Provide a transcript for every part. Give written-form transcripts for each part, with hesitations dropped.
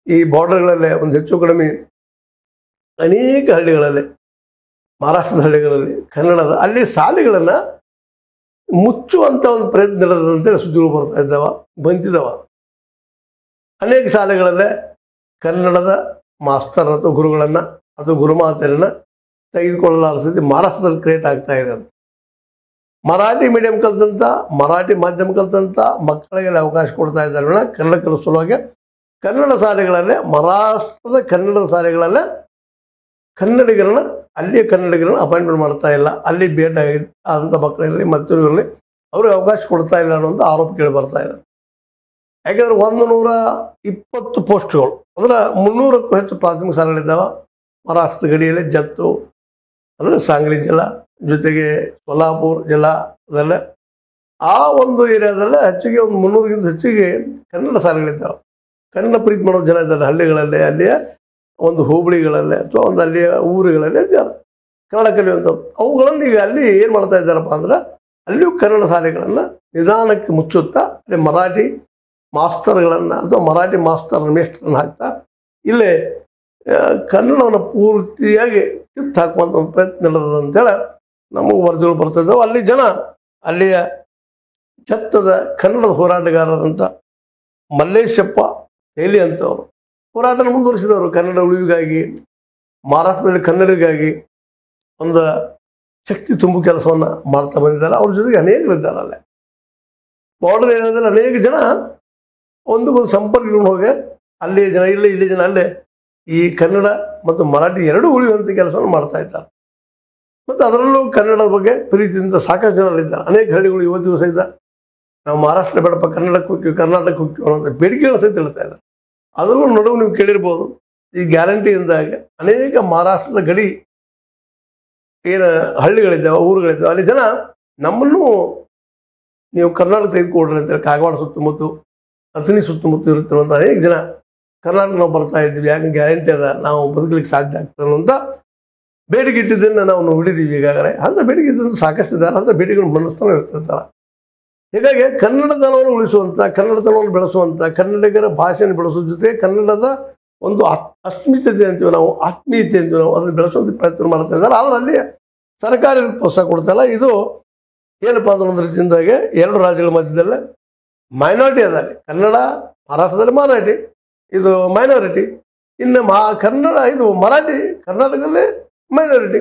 ಈ ಬಾರ್ಡರ್ಗಳಲ್ಲೇ ಒಂದು ಹೆಚ್ಚು ಕಡಿಮೆ ಅನೇಕ ಹಳ್ಳಿಗಳಲ್ಲಿ, ಮಹಾರಾಷ್ಟ್ರದ ಹಳ್ಳಿಗಳಲ್ಲಿ ಕನ್ನಡದ ಅಲ್ಲಿ ಶಾಲೆಗಳನ್ನು ಮುಚ್ಚುವಂಥ ಒಂದು ಪ್ರಯತ್ನ ನಡೆದಂತೇಳಿ ಸುದ್ದಿಗಳು ಬರ್ತಾ ಇದ್ದಾವ, ಬಂದಿದ್ದಾವ. ಅನೇಕ ಶಾಲೆಗಳಲ್ಲೇ ಕನ್ನಡದ ಮಾಸ್ತರ್ ಅಥವಾ ಗುರುಗಳನ್ನು ಅಥವಾ ಗುರುಮಾತೆಯನ್ನು ತೆಗೆದುಕೊಳ್ಳಲಾರ ಸ್ಥಿತಿ ಮಹಾರಾಷ್ಟ್ರದಲ್ಲಿ ಕ್ರಿಯೇಟ್ ಆಗ್ತಾ ಇದೆ ಅಂತ. ಮರಾಠಿ ಮೀಡಿಯಂ ಕಲಿತಂಥ, ಮರಾಠಿ ಮಾಧ್ಯಮ ಕಲಿತಂಥ ಮಕ್ಕಳಿಗೆ ಅವಕಾಶ ಕೊಡ್ತಾ ಇದ್ದಾರೆ ಕನ್ನಡ ಕಲಿಸುವಾಗ. ಕನ್ನಡ ಶಾಲೆಗಳಲ್ಲೇ, ಮಹಾರಾಷ್ಟ್ರದ ಕನ್ನಡದ ಶಾಲೆಗಳಲ್ಲೇ ಕನ್ನಡಿಗರನ್ನ, ಅಲ್ಲಿಯ ಕನ್ನಡಿಗರನ್ನ ಅಪಾಯಿಂಟ್ಮೆಂಟ್ ಮಾಡ್ತಾ ಇಲ್ಲ. ಅಲ್ಲಿ ಭೇಟಿ ಆದಂಥ ಮಕ್ಕಳಿರಲಿ ಮತ್ತಿರಲಿ ಅವ್ರಿಗೆ ಅವಕಾಶ ಕೊಡ್ತಾ ಇಲ್ಲ ಅನ್ನೋಂಥ ಆರೋಪ ಕೇಳಿ ಬರ್ತಾ ಇದೆ. ಯಾಕೆಂದರೆ 120 ಪೋಸ್ಟ್ಗಳು, ಅಂದರೆ 300ಕ್ಕೂ ಹೆಚ್ಚು ಪ್ರಾಥಮಿಕ ಶಾಲೆಗಳಿದ್ದಾವೆ ಮಹಾರಾಷ್ಟ್ರದ ಗಡಿಯಲ್ಲಿ. ಜತ್ತು ಅಂದರೆ ಸಾಂಗ್ಲಿ ಜಿಲ್ಲಾ ಜೊತೆಗೆ ಸೊಲ್ಲಾಪುರ ಜಿಲ್ಲಾದಲ್ಲೇ ಆ ಒಂದು ಏರಿಯಾದಲ್ಲೇ ಹೆಚ್ಚಿಗೆ ಒಂದು 300ಗಿಂತ ಹೆಚ್ಚಿಗೆ ಕನ್ನಡ ಶಾಲೆಗಳಿದ್ದಾವೆ. ಕನ್ನಡ ಪ್ರೀತಿ ಮಾಡೋ ಜನ ಇದ್ದಾರೆ ಹಳ್ಳಿಗಳಲ್ಲೇ, ಅಲ್ಲಿಯ ಒಂದು ಹೋಬಳಿಗಳಲ್ಲೇ ಅಥವಾ ಒಂದು ಅಲ್ಲಿಯ ಊರುಗಳಲ್ಲೇ ಇದ್ದಾರೆ ಕನ್ನಡ ಕಲಿಯುವಂಥವ್ರು. ಅವುಗಳನ್ನು ಈಗ ಅಲ್ಲಿ ಏನು ಮಾಡ್ತಾ ಇದ್ದಾರಪ್ಪ ಅಂದ್ರೆ, ಅಲ್ಲಿಯೂ ಕನ್ನಡ ಶಾಲೆಗಳನ್ನು ನಿಧಾನಕ್ಕೆ ಮುಚ್ಚುತ್ತಾ ಅಲ್ಲಿ ಮರಾಠಿ ಮಾಸ್ತರ್ಗಳನ್ನು ಅಥವಾ ಮರಾಠಿ ಮಾಸ್ತರ್ ಮೇಸ್ಟ್ರನ್ನು ಹಾಕ್ತಾ ಇಲ್ಲೇ ಕನ್ನಡವನ್ನು ಪೂರ್ತಿಯಾಗಿ ಕಿತ್ತು ಹಾಕುವಂಥ ಒಂದು ಪ್ರಯತ್ನ ನಡೆದದ ಅಂತೇಳಿ ನಮಗೆ ವರದಿಗಳು ಬರ್ತಾ ಇದ್ದಾವೆ. ಅಲ್ಲಿ ಜನ, ಅಲ್ಲಿಯ ಜತ್ತದ ಕನ್ನಡದ ಹೋರಾಟಗಾರರಾದಂಥ ಮಲ್ಲೇಶಪ್ಪ ತೇಲಿ ಅಂತವರು ಹೋರಾಟ ಮುಂದುವರಿಸಿದವರು. ಕನ್ನಡ ಉಳಿವಿಗಾಗಿ, ಮಹಾರಾಷ್ಟ್ರದಲ್ಲಿ ಕನ್ನಡಿಗಾಗಿ ಒಂದು ಶಕ್ತಿ ತುಂಬು ಕೆಲಸವನ್ನು ಮಾಡ್ತಾ ಬಂದಿದ್ದಾರೆ. ಅವ್ರ ಜೊತೆಗೆ ಅನೇಕರಿದ್ದಾರೆ. ಅಲ್ಲೇ ಬಾರ್ಡರ್ ಏರಿಯಾದಲ್ಲಿ ಅನೇಕ ಜನ ಒಂದು ಸಂಪರ್ಕ ಇಟ್ಕೊಂಡು ಹೋಗಿ ಅಲ್ಲಿ ಜನ ಇಲ್ಲಿ ಜನ ಅಲ್ಲೇ ಈ ಕನ್ನಡ ಮತ್ತು ಮರಾಠಿ ಎರಡೂ ಉಳಿಯುವಂಥ ಕೆಲಸವನ್ನು ಮಾಡ್ತಾ ಇದ್ದಾರೆ. ಮತ್ತು ಅದರಲ್ಲೂ ಕನ್ನಡದ ಬಗ್ಗೆ ಪ್ರೀತಿಯಿಂದ ಸಾಕಷ್ಟು ಜನರಿದ್ದಾರೆ. ಅನೇಕ ಹಳ್ಳಿಗಳು ಇವತ್ತಿಗೂ ಸಹಿತ ನಾವು ಮಹಾರಾಷ್ಟ್ರ ಬೇಡಪ್ಪ, ಕನ್ನಡಕ್ಕೆ ಹೋಗ್ತೀವಿ, ಕರ್ನಾಟಕಕ್ಕೆ ಹೋಗ್ತೀವಿ ಅನ್ನೋಂಥ ಬೇಡಿಕೆಗಳು ಸಹಿತ ಹೇಳ್ತಾ ಇದ್ದಾರೆ. ಅದರಲ್ಲೂ ನಡುವೆ ನೀವು ಕೇಳಿರ್ಬೋದು, ಈ ಗ್ಯಾರಂಟಿಯಿಂದಾಗಿ ಅನೇಕ ಮಹಾರಾಷ್ಟ್ರದ ಗಡಿ ಏನು ಹಳ್ಳಿಗಳಿದ್ದಾವೆ, ಊರುಗಳಿದ್ದಾವೆ, ಅಲ್ಲಿ ಜನ ನಮ್ಮನ್ನು ನೀವು ಕರ್ನಾಟಕ ತೆಗೆದುಕೊಡ್ರಿ ಅಂತೇಳಿ ಕಾಗವಾಡ ಸುತ್ತಮುತ್ತ, ಅಥಣಿ ಸುತ್ತಮುತ್ತ ಇರುತ್ತೆ ಅಂತ ಅನೇಕ ಜನ ಕರ್ನಾಟಕ ನಾವು ಬರ್ತಾ ಇದ್ದೀವಿ, ಯಾಕೆ ಗ್ಯಾರಂಟಿ ಅದ, ನಾವು ಬದುಕಲಿಕ್ಕೆ ಸಾಧ್ಯ ಆಗ್ತದೆ ಅಂತ ಬೇಡಿಕೆ ಇಟ್ಟಿದ್ದನ್ನು ನಾವು ನೋಡಿದ್ದೀವಿ. ಈಗಾಗಲೇ ಅಂಥ ಬೇಡಿಕೆ ಇದ್ದಂಥ ಸಾಕಷ್ಟು ಇದ್ದಾರೆ. ಅಂಥ ಬೇಡಿಕೆಗಳು ಮನಸ್ತಾನೆ ಇರ್ತಿರ್ತಾರೆ. ಹೀಗಾಗಿ ಕನ್ನಡತನವನ್ನು ಉಳಿಸುವಂಥ, ಕನ್ನಡತನವನ್ನು ಬೆಳೆಸುವಂಥ, ಕನ್ನಡಿಗರ ಭಾಷೆಯನ್ನು ಬೆಳೆಸೋ ಜೊತೆ ಕನ್ನಡದ ಒಂದು ಅಸ್ಮಿತತೆ ಅಂತೀವಿ ನಾವು, ಆತ್ಮೀಯತೆ ಅಂತೀವಿ ನಾವು, ಅದನ್ನು ಬೆಳೆಸುವಂಥ ಪ್ರಯತ್ನ ಮಾಡ್ತಾ ಇದ್ದಾರೆ. ಆದರೆ ಅಲ್ಲಿ ಸರ್ಕಾರ ಇದಕ್ಕೆ ಪ್ರೋತ್ಸಾಹ ಕೊಡ್ತಾಯಿಲ್ಲ. ಇದು ಏನಪ್ಪ ಅಂದ್ರೆ ಒಂದು ರೀತಿಯಿಂದಾಗೆ ಎರಡು ರಾಜ್ಯಗಳ ಮಧ್ಯದಲ್ಲೇ ಮೈನಾರಿಟಿ ಅದ. ಅಲ್ಲಿ ಕನ್ನಡ ಮಹಾರಾಷ್ಟ್ರದಲ್ಲಿ ಮರಾಠಿ, ಇದು ಮೈನಾರಿಟಿ. ಇನ್ನು ಕನ್ನಡ ಇದು ಮರಾಠಿ ಕರ್ನಾಟಕದಲ್ಲಿ ಮೈನಾರಿಟಿ.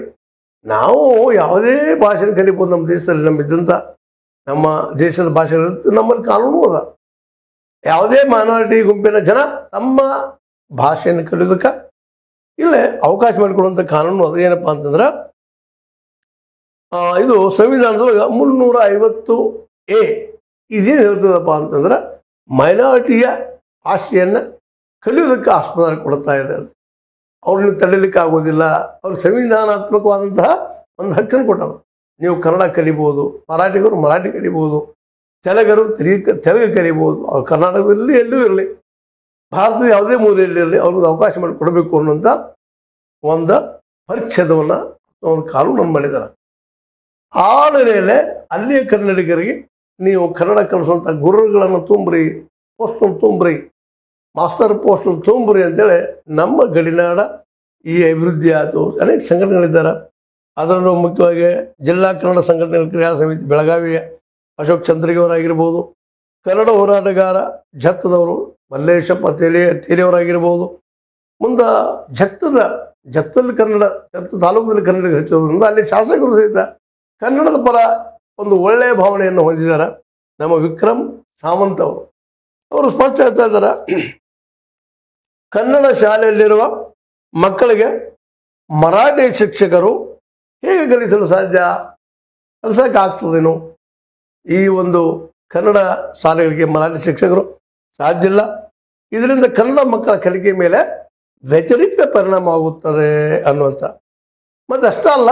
ನಾವು ಯಾವುದೇ ಭಾಷೆನ ಕಲಿಬೋದು ನಮ್ಮ ದೇಶದಲ್ಲಿ. ನಮ್ಮ ದೇಶದ ಭಾಷೆಗಳು ನಮ್ಮಲ್ಲಿ ಕಾನೂನು ಅದ. ಯಾವುದೇ ಮೈನಾರಿಟಿ ಗುಂಪಿನ ಜನ ತಮ್ಮ ಭಾಷೆಯನ್ನು ಕಲಿಯೋದಕ್ಕೆ ಇಲ್ಲೇ ಅವಕಾಶ ಮಾಡಿಕೊಡುವಂಥ ಕಾನೂನು ಅದು. ಏನಪ್ಪ ಅಂತಂದ್ರೆ ಇದು ಸಂವಿಧಾನದೊಳಗೆ 350A ಇದೇನು ಹೇಳ್ತದಪ್ಪ ಅಂತಂದ್ರೆ, ಮೈನಾರಿಟಿಯ ಭಾಷೆಯನ್ನು ಕಲಿಯೋದಕ್ಕೆ ಆಸ್ಪದ ಕೊಡ್ತಾ ಇದೆ ಅಂತ. ಅವ್ರನ್ನ ತಡೀಲಿಕ್ಕೆ ಆಗೋದಿಲ್ಲ. ಅವ್ರಿಗೆ ಸಂವಿಧಾನಾತ್ಮಕವಾದಂತಹ ಒಂದು ಹಕ್ಕನ್ನು ಕೊಟ್ಟದು. ನೀವು ಕನ್ನಡ ಕಲಿಬೋದು, ಮರಾಠಿಗರು ಮರಾಠಿ ಕಲಿಬೋದು, ತೆಲುಗರು ತೆಲುಗು ಕಲಿಬೋದು. ಅವ್ರು ಕರ್ನಾಟಕದಲ್ಲಿ ಎಲ್ಲೂ ಇರಲಿ, ಭಾರತದ ಯಾವುದೇ ಮೂಲೆಯಲ್ಲಿ ಇರಲಿ, ಅವ್ರಿಗೆ ಅವಕಾಶ ಮಾಡಿ ಕೊಡಬೇಕು ಅನ್ನೋಂಥ ಒಂದು ಪರಿಚ್ಛೇದವನ್ನು, ಒಂದು ಕಾನೂನನ್ನು ಮಾಡಿದ್ದಾರೆ. ಆ ನೆಲೆಯಲ್ಲೇ ಅಲ್ಲಿಯ ಕನ್ನಡಿಗರಿಗೆ ನೀವು ಕನ್ನಡ ಕಲಿಸುವಂಥ ಗುರುಗಳನ್ನು ತುಂಬ್ರಿ, ಪೋಸ್ಟನ್ನು ತುಂಬ್ರಿ, ಮಾಸ್ತರ್ ಪೋಸ್ಟನ್ನು ತುಂಬ್ರಿ ಅಂತೇಳಿ ನಮ್ಮ ಗಡಿನಾಡ ಈ ಅಭಿವೃದ್ಧಿ ಆಯಿತು. ಅನೇಕ ಸಂಘಟನೆಗಳಿದ್ದಾರೆ. ಅದರಲ್ಲೂ ಮುಖ್ಯವಾಗಿ ಜಿಲ್ಲಾ ಕನ್ನಡ ಸಂಘಟನೆಗಳ ಕ್ರಿಯಾ ಸಮಿತಿ ಬೆಳಗಾವಿಯ ಅಶೋಕ್ ಚಂದ್ರಿಗವರಾಗಿರ್ಬೋದು, ಕನ್ನಡ ಹೋರಾಟಗಾರ ಜತ್ತದವರು ಮಲ್ಲೇಶಪ್ಪ ತೇಲಿಯವರಾಗಿರ್ಬೋದು, ಮುಂದೆ ಜತ್ತಲ್ಲಿ ಕನ್ನಡ, ಜತ್ತ ತಾಲೂಕಲ್ಲಿ ಕನ್ನಡ ಹೆಚ್ಚೋದ್ರಿಂದ ಅಲ್ಲಿ ಶಾಸಕರು ಸಹಿತ ಕನ್ನಡದ ಪರ ಒಂದು ಒಳ್ಳೆಯ ಭಾವನೆಯನ್ನು ಹೊಂದಿದ್ದಾರೆ. ನಮ್ಮ ವಿಕ್ರಮ್ ಸಾವಂತ್ ಅವರು ಸ್ಪಷ್ಟ ಹೇಳ್ತಾ ಇದ್ದಾರೆ, ಕನ್ನಡ ಶಾಲೆಯಲ್ಲಿರುವ ಮಕ್ಕಳಿಗೆ ಮರಾಠಿ ಶಿಕ್ಷಕರು ಹೇಗೆ ಕಲಿಸಲು ಸಾಧ್ಯ, ಕಲಿಸೋಕ್ಕಾಗ್ತದೇನು? ಈ ಒಂದು ಕನ್ನಡ ಶಾಲೆಗಳಿಗೆ ಮರಾಠಿ ಶಿಕ್ಷಕರು ಸಾಧ್ಯ ಇಲ್ಲ. ಇದರಿಂದ ಕನ್ನಡ ಮಕ್ಕಳ ಕಲಿಕೆ ಮೇಲೆ ವ್ಯತಿರಿಕ್ತ ಪರಿಣಾಮ ಆಗುತ್ತದೆ ಅನ್ನುವಂಥ. ಮತ್ತು ಅಷ್ಟೇ ಅಲ್ಲ,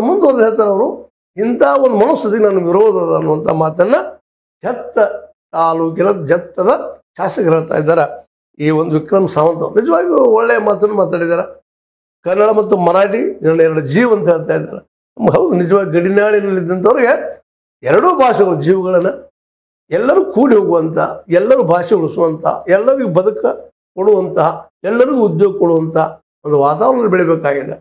ಮುಂದುವರೆದು ಹೇಳ್ತಾರೆ ಅವರು, ಇಂಥ ಒಂದು ಮನಸ್ಥಿತಿಗೆ ನಾನು ವಿರೋಧದ ಅನ್ನುವಂಥ ಮಾತನ್ನು ತಾಲೂಕಿನ ಜತ್ತದ ಶಾಸಕರು ಹೇಳ್ತಾ ಇದ್ದಾರೆ. ಈ ಒಂದು ವಿಕ್ರಮ್ ಸಾವಂತ್ ಅವರು ನಿಜವಾಗಿಯೂ ಒಳ್ಳೆಯ ಮಾತನ್ನು ಮಾತಾಡಿದ್ದಾರೆ. ಕನ್ನಡ ಮತ್ತು ಮರಾಠಿ ಎರಡು ಜೀವ ಅಂತ ಹೇಳ್ತಾ ಇದ್ದಾರೆ. ಹೌದು, ನಿಜವಾಗಿ ಗಡಿನಾಡಿನಲ್ಲಿದ್ದಂಥವ್ರಿಗೆ ಎರಡೂ ಭಾಷೆಗಳು ಜೀವಗಳನ್ನು ಎಲ್ಲರೂ ಕೂಡಿ ಹೋಗುವಂಥ, ಎಲ್ಲರೂ ಭಾಷೆ ಉಳಿಸುವಂಥ, ಎಲ್ಲರಿಗೂ ಬದುಕ ಕೊಡುವಂಥ, ಎಲ್ಲರಿಗೂ ಉದ್ಯೋಗ ಕೊಡುವಂಥ ಒಂದು ವಾತಾವರಣ ಬೆಳಿಬೇಕಾಗಿದೆ.